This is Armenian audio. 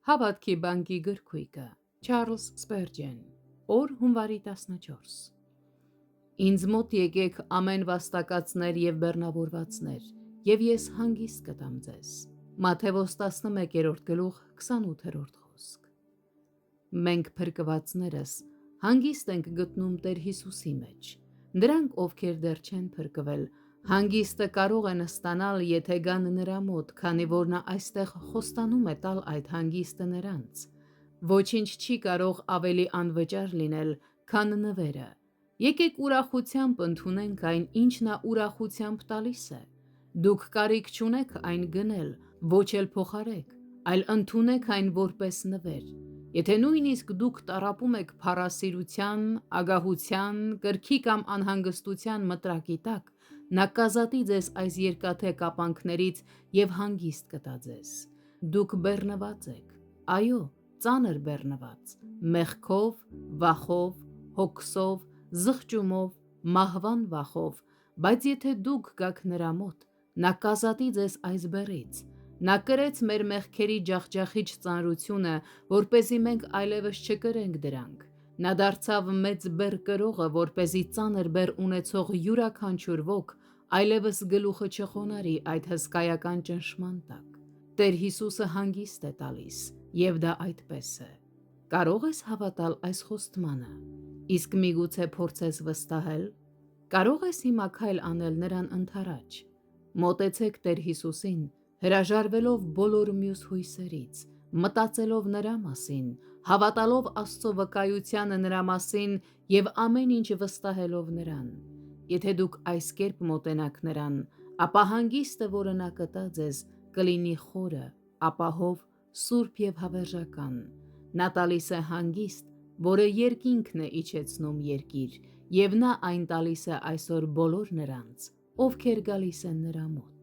Հավատքի բանկի գրքույկը Չարլզ Սպերջեն օր հունվարի 14 Ինձ մոտ եկեք ամեն վաստակածներ և բեռնավորվածներ և ես հանգիստ կտամ ձեզ Մատթեոս 11-րդ գլուխ 28-րդ խոսք Մենք փրկվածներս հանգիստ ենք գտնում Տեր Հիսուսի մեջ Նրանք ովքեր դեռ չեն փրկվել Հանգիստը կարող են ստանալ եթե գան նրա մոտ քանի որ նա այստեղ խոստանում է տալ այդ հանգիստը նրանց Ոչինչ չի կարող ավելի անվճար լինել քան նվերը Եկեք ուրախությամբ ընդունենք այն ինչ նա ուրախությամբ տալիս է Դուք կարիք չունեք այն գնել ոչ էլ փոխարեք այլ ընդունեք այն որպես նվեր Եթե նույնիսկ դուք տառապում եք փառասիրության, ագահության, կրքի կամ անհանգստության մտրակի տակ, նա կազատի ձեզ այս երկաթե կապանքներից և հանգիստ կտա ձեզ: Դուք բեռնված եք, այո, ծանր բեռնված, մեղքով, վախով, հոգսով, զղջումով, մահվան վախով, բայց եթե դուք գաք նրա մոտ, նա կազատի ձեզ այս բեռից: Նա կրեց մեր մեղքերի ջախջախիչ ծանրությունը, որպեսզի մենք այլևս չկրենք դրանք: Նա դարձավ մեծ բեռ կրողը, որպեսզի ծանր բեռ ունեցող յուրաքանչյուր ոք այլևս գլուխը չխոնարհի այդ հսկայական ճնշման տակ: Տեր Հիսուսը հանգիստ է տալիս և դա այդպես է: Կարո՞ղ ես հավատալ այս խոստմանը: Իսկ միգուցե փորձես վստահել: Կարո՞ղ ես հիմա քայլ անել նրան ընդառաջ: Մոտեցեք Տեր Հիսուսին հրաժարվելով բոլոր մյուս հույսերից, մտածելով նրա մասին, հավատալով Աստծո վկայությանը նրա մասին և ամեն ինչ վստահելով նրան: Եթե դուք այս կերպ մոտենաք նրան, ապա հանգիստը, որը նա կտա ձեզ, կլինի խորը, ապահով, սուրբ և հավերժական: Նա տալիս է հանգիստ, որը երկինքն է իջեցնում երկիր և նա այն տալիս է այսօր բոլոր նրանց, ովքեր գալիս են նրա մոտ: